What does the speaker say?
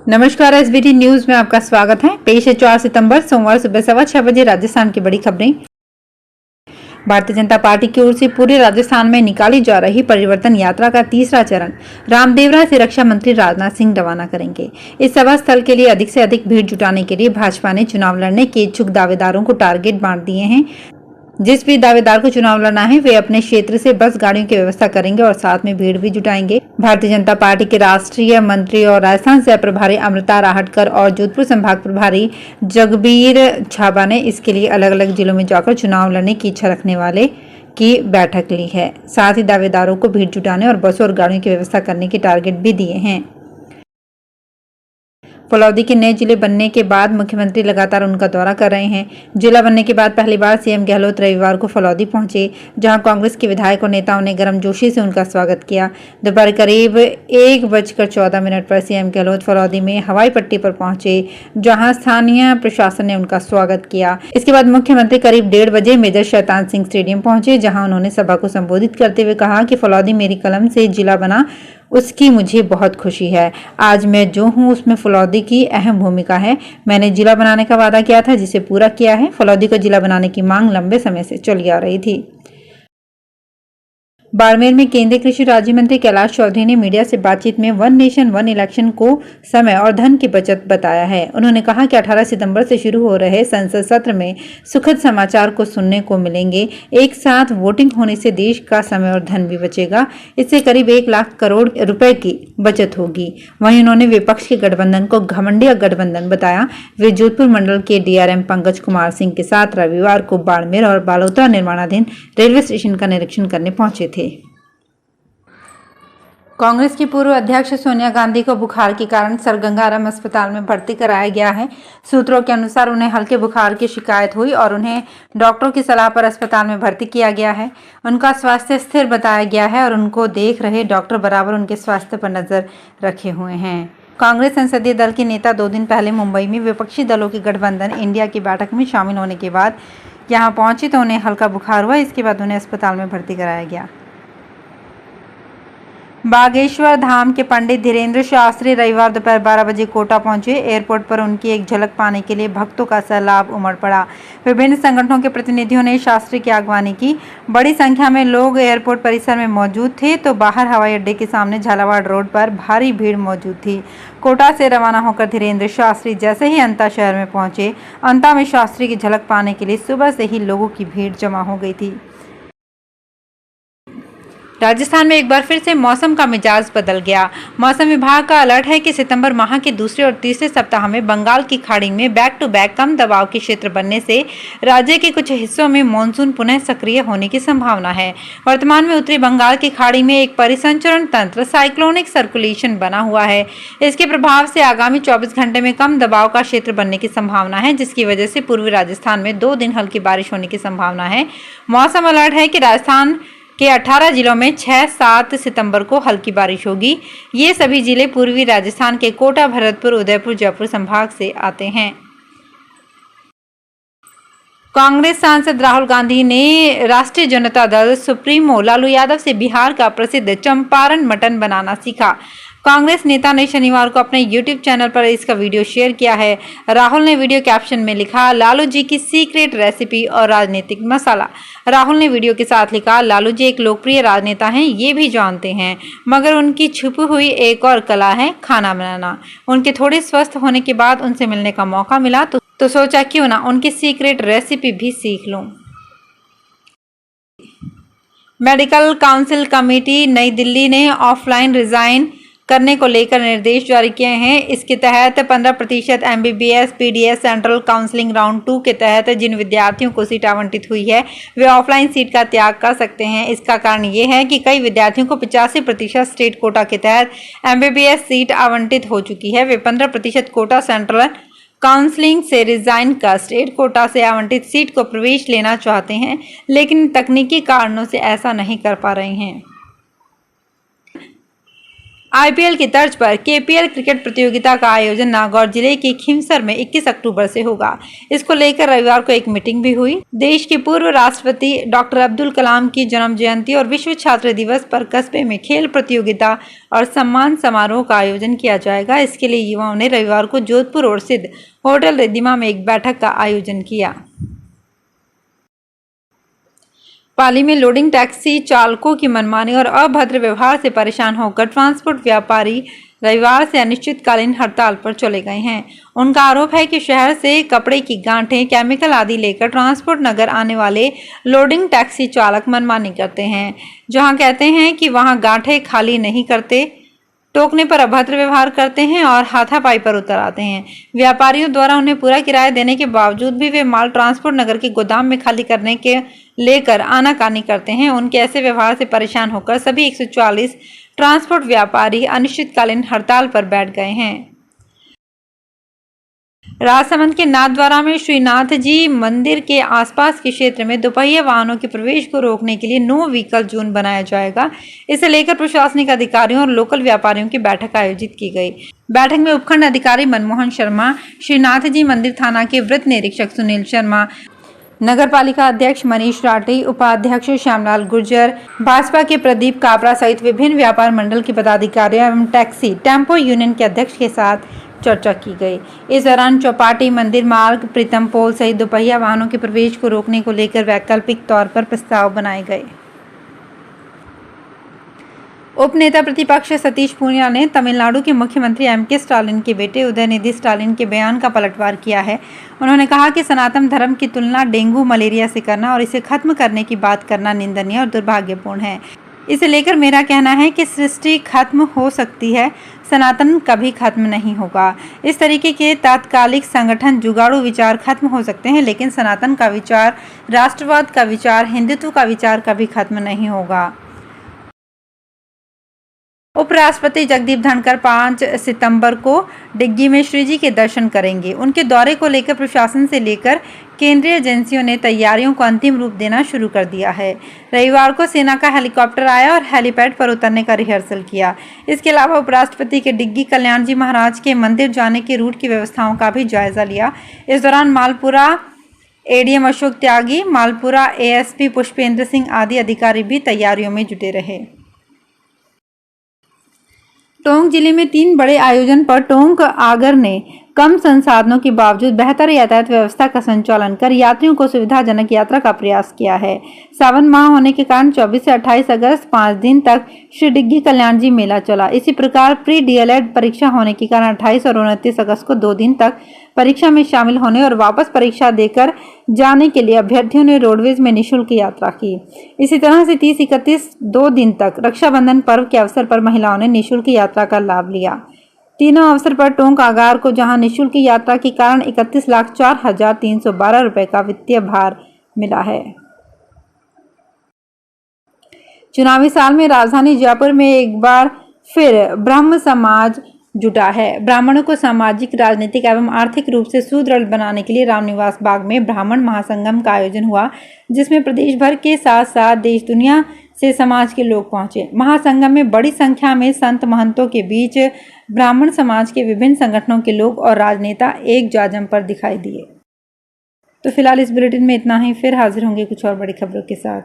नमस्कार, SBT news में आपका स्वागत है। पेश है 4 सितंबर सोमवार सुबह 6:15 बजे राजस्थान की बड़ी खबरें। भारतीय जनता पार्टी की ओर से पूरे राजस्थान में निकाली जा रही परिवर्तन यात्रा का तीसरा चरण रामदेवरा से रक्षा मंत्री राजनाथ सिंह रवाना करेंगे। इस सभा स्थल के लिए अधिक से अधिक भीड़ जुटाने के लिए भाजपा ने चुनाव लड़ने के इच्छुक दावेदारों को टारगेट बांट दिए हैं। जिस भी दावेदार को चुनाव लड़ना है वे अपने क्षेत्र से बस गाड़ियों की व्यवस्था करेंगे और साथ में भीड़ भी जुटाएंगे। भारतीय जनता पार्टी के राष्ट्रीय मंत्री और राजस्थान से प्रभारी अमृता राहटकर और जोधपुर संभाग प्रभारी जगबीर छाबा ने इसके लिए अलग अलग जिलों में जाकर चुनाव लड़ने की इच्छा रखने वाले की बैठक ली है। साथ ही दावेदारों को भीड़ जुटाने और बसों और गाड़ियों की व्यवस्था करने के टारगेट भी दिए हैं। फलौदी के नए जिले बनने के बाद मुख्यमंत्री लगातार उनका दौरा कर रहे हैं। जिला बनने के बाद पहली बार सीएम गहलोत रविवार को फलौदी पहुंचे, जहां कांग्रेस के विधायक और नेताओं ने गर्मजोशी से उनका स्वागत किया। दोपहर करीब 1:14 पर सीएम गहलोत फलौदी में हवाई पट्टी पर पहुंचे, जहां स्थानीय प्रशासन ने उनका स्वागत किया। इसके बाद मुख्यमंत्री करीब 1:30 बजे मेजर शैतान सिंह स्टेडियम पहुंचे, जहां उन्होंने सभा को संबोधित करते हुए कहा कि फलौदी मेरी कलम से जिला बना, उसकी मुझे बहुत खुशी है। आज मैं जो हूं उसमें फलौदी की अहम भूमिका है। मैंने जिला बनाने का वादा किया था, जिसे पूरा किया है। फलौदी को जिला बनाने की मांग लंबे समय से चली आ रही थी। बाड़मेर में केंद्रीय कृषि राज्य मंत्री कैलाश चौधरी ने मीडिया से बातचीत में वन नेशन वन इलेक्शन को समय और धन की बचत बताया है। उन्होंने कहा कि 18 सितंबर से शुरू हो रहे संसद सत्र में सुखद समाचार को सुनने को मिलेंगे। एक साथ वोटिंग होने से देश का समय और धन भी बचेगा। इससे करीब 1 लाख करोड़ रुपए की बचत होगी। वहीं उन्होंने विपक्ष के गठबंधन को घमंडिया गठबंधन बताया। वे जोधपुर मंडल के डीआरएम पंकज कुमार सिंह के साथ रविवार को बाड़मेर और बालोतरा निर्माणाधीन रेलवे स्टेशन का निरीक्षण करने पहुंचे थे। कांग्रेस की पूर्व अध्यक्ष सोनिया गांधी को बुखार के कारण सर गंगाराम अस्पताल में भर्ती कराया गया है। सूत्रों के अनुसार उन्हें हल्के बुखार की शिकायत हुई और उन्हें डॉक्टरों की सलाह पर अस्पताल में भर्ती किया गया है। उनका स्वास्थ्य स्थिर बताया गया है और उनको देख रहे डॉक्टर बराबर उनके स्वास्थ्य पर नजर रखे हुए हैं। कांग्रेस संसदीय दल के नेता 2 दिन पहले मुंबई में विपक्षी दलों के गठबंधन इंडिया की बैठक में शामिल होने के बाद यहाँ पहुंचे तो उन्हें हल्का बुखार हुआ। इसके बाद उन्हें अस्पताल में भर्ती कराया गया। बागेश्वर धाम के पंडित धीरेन्द्र शास्त्री रविवार दोपहर 12 बजे कोटा पहुंचे। एयरपोर्ट पर उनकी एक झलक पाने के लिए भक्तों का सैलाब उमड़ पड़ा। विभिन्न संगठनों के प्रतिनिधियों ने शास्त्री की अगवानी की। बड़ी संख्या में लोग एयरपोर्ट परिसर में मौजूद थे तो बाहर हवाई अड्डे के सामने झालावाड़ रोड पर भारी भीड़ मौजूद थी। कोटा से रवाना होकर धीरेन्द्र शास्त्री जैसे ही अंता शहर में पहुंचे, अंता में शास्त्री की झलक पाने के लिए सुबह से ही लोगों की भीड़ जमा हो गई थी। राजस्थान में एक बार फिर से मौसम का मिजाज बदल गया। मौसम विभाग का अलर्ट है कि सितंबर माह के दूसरे और तीसरे सप्ताह में बंगाल की खाड़ी में बैक टू बैक कम दबाव के क्षेत्र बनने से राज्य के कुछ हिस्सों में मानसून पुनः सक्रिय होने की संभावना है। वर्तमान में उत्तरी बंगाल की खाड़ी में एक परिसंचरण तंत्र साइक्लोनिक सर्कुलेशन बना हुआ है। इसके प्रभाव से आगामी 24 घंटे में कम दबाव का क्षेत्र बनने की संभावना है, जिसकी वजह से पूर्वी राजस्थान में 2 दिन हल्की बारिश होने की संभावना है। मौसम अलर्ट है कि राजस्थान के 18 जिलों में 6-7 सितंबर को हल्की बारिश होगी। ये सभी जिले पूर्वी राजस्थान के कोटा, भरतपुर, उदयपुर, जयपुर संभाग से आते हैं। कांग्रेस सांसद राहुल गांधी ने राष्ट्रीय जनता दल सुप्रीमो लालू यादव से बिहार का प्रसिद्ध चंपारण मटन बनाना सीखा। कांग्रेस नेता ने शनिवार को अपने YouTube चैनल पर इसका वीडियो शेयर किया है। राहुल ने वीडियो कैप्शन में लिखा, लालू जी की सीक्रेट रेसिपी और राजनीतिक मसाला। राहुल ने वीडियो के साथ लिखा, लालू जी एक लोकप्रिय राजनेता हैं, ये भी जानते हैं, मगर उनकी छुपी हुई एक और कला है खाना बनाना। उनके थोड़े स्वस्थ होने के बाद उनसे मिलने का मौका मिला तो सोचा क्यों ना उनकी सीक्रेट रेसिपी भी सीख लूं। मेडिकल काउंसिल कमेटी नई दिल्ली ने ऑफलाइन रिजाइन करने को लेकर निर्देश जारी किए हैं। इसके तहत 15% MBBS PDS central counselling round 2 के तहत जिन विद्यार्थियों को सीट आवंटित हुई है वे ऑफलाइन सीट का त्याग कर सकते हैं। इसका कारण ये है कि कई विद्यार्थियों को 85% स्टेट कोटा के तहत MBBS सीट आवंटित हो चुकी है। वे 15% कोटा सेंट्रल काउंसलिंग से रिजाइन कर स्टेट कोटा से आवंटित सीट को प्रवेश लेना चाहते हैं, लेकिन तकनीकी कारणों से ऐसा नहीं कर पा रहे हैं। आईपीएल की तर्ज पर केपीएल क्रिकेट प्रतियोगिता का आयोजन नागौर जिले के खिमसर में 21 अक्टूबर से होगा। इसको लेकर रविवार को एक मीटिंग भी हुई। देश के पूर्व राष्ट्रपति डॉक्टर अब्दुल कलाम की जन्म जयंती और विश्व छात्र दिवस पर कस्बे में खेल प्रतियोगिता और सम्मान समारोह का आयोजन किया जाएगा। इसके लिए युवाओं ने रविवार को जोधपुर रोड स्थित होटल रिद्धिमा में एक बैठक का आयोजन किया। पाली में लोडिंग टैक्सी चालकों की मनमानी और अभद्र व्यवहार से परेशान होकर ट्रांसपोर्ट व्यापारी रविवार से अनिश्चितकालीन हड़ताल पर चले गए हैं। उनका आरोप है कि शहर से कपड़े की गांठें, केमिकल आदि लेकर ट्रांसपोर्ट नगर आने वाले लोडिंग टैक्सी चालक मनमानी करते हैं। जहां कहते हैं कि वहां गांठें खाली नहीं करते, टोकने पर अभद्र व्यवहार करते हैं और हाथापाई पर उतर आते हैं। व्यापारियों द्वारा उन्हें पूरा किराया देने के बावजूद भी वे माल ट्रांसपोर्ट नगर के गोदाम में खाली करने के लेकर आनाकानी करते हैं। उनके ऐसे व्यवहार से परेशान होकर सभी 140 ट्रांसपोर्ट व्यापारी अनिश्चितकालीन हड़ताल पर बैठ गए हैं। राजसमंद के नाथद्वारा में श्रीनाथ जी मंदिर के आसपास के क्षेत्र में दोपहिया वाहनों के प्रवेश को रोकने के लिए नो व्हीकल जोन बनाया जाएगा। इसे लेकर प्रशासनिक अधिकारियों और लोकल व्यापारियों की बैठक आयोजित की गई। बैठक में उपखंड अधिकारी मनमोहन शर्मा, श्रीनाथ जी मंदिर थाना के वृत्त निरीक्षक सुनील शर्मा, नगर पालिका अध्यक्ष मनीष राठी, उपाध्यक्ष श्यामलाल गुर्जर, भाजपा के प्रदीप काबरा सहित विभिन्न व्यापार मंडल के पदाधिकारी एवं टैक्सी टेम्पो यूनियन के अध्यक्ष के साथ चर्चा की गई। इस दौरान चौपाटी, मंदिर मार्ग, प्रीतम पोल सहित दोपहिया वाहनों के प्रवेश को रोकने को लेकर वैकल्पिक तौर पर प्रस्ताव बनाए गए। उप नेता प्रतिपक्ष सतीश पूनिया ने तमिलनाडु के मुख्यमंत्री एम.के. स्टालिन के बेटे उदयनिधि स्टालिन के बयान का पलटवार किया है। उन्होंने कहा कि सनातन धर्म की तुलना डेंगू मलेरिया से करना और इसे खत्म करने की बात करना निंदनीय और दुर्भाग्यपूर्ण है। इसे लेकर मेरा कहना है कि सृष्टि खत्म हो सकती है, सनातन कभी खत्म नहीं होगा। इस तरीके के तात्कालिक संगठन जुगाड़ू विचार खत्म हो सकते हैं, लेकिन सनातन का विचार, राष्ट्रवाद का विचार, हिंदुत्व का विचार कभी खत्म नहीं होगा। उपराष्ट्रपति जगदीप धनखड़ 5 सितंबर को डिग्गी में श्री जी के दर्शन करेंगे। उनके दौरे को लेकर प्रशासन से लेकर केंद्रीय एजेंसियों ने तैयारियों को अंतिम रूप देना शुरू कर दिया है। रविवार को सेना का हेलीकॉप्टर आया और हेलीपैड पर उतरने का रिहर्सल किया। इसके अलावा उपराष्ट्रपति के डिग्गी कल्याण जी महाराज के मंदिर जाने के रूट की व्यवस्थाओं का भी जायजा लिया। इस दौरान मालपुरा एडीएम अशोक त्यागी, मालपुरा एएसपी पुष्पेंद्र सिंह आदि अधिकारी भी तैयारियों में जुटे रहे। टोंक जिले में 3 बड़े आयोजन पर टोंक आगर ने कम संसाधनों के बावजूद बेहतर यातायात व्यवस्था का संचालन कर यात्रियों को सुविधाजनक यात्रा का प्रयास किया है। सावन माह होने के कारण 24 से 28 अगस्त 5 दिन तक श्री डिग्गी कल्याण जी मेला चला। इसी प्रकार प्री डीएलएड परीक्षा होने के कारण 28 और 29 अगस्त को 2 दिन तक परीक्षा में शामिल होने और वापस परीक्षा देकर जाने के लिए अभ्यर्थियों ने रोडवेज में निःशुल्क यात्रा की। इसी तरह से 30-31 2 दिन तक रक्षाबंधन पर्व के अवसर पर महिलाओं ने निःशुल्क यात्रा का लाभ लिया। तीनों अवसर पर टोंक आगार को जहां निःशुल्क यात्रा के कारण 31,04,312 रुपए का वित्तीय भार मिला है। चुनावी साल में राजधानी जयपुर में एक बार फिर ब्रह्म समाज जुटा है। ब्राह्मणों को सामाजिक, राजनीतिक एवं आर्थिक रूप से सुदृढ़ बनाने के लिए रामनिवास बाग में ब्राह्मण महासंगम का आयोजन हुआ, जिसमें प्रदेश भर के साथ साथ देश दुनिया से समाज के लोग पहुंचे। महासंगम में बड़ी संख्या में संत महंतों के बीच ब्राह्मण समाज के विभिन्न संगठनों के लोग और राजनेता एक जाजम पर दिखाई दिए। तो फिलहाल इस बुलेटिन में इतना ही। फिर हाजिर होंगे कुछ और बड़ी खबरों के साथ।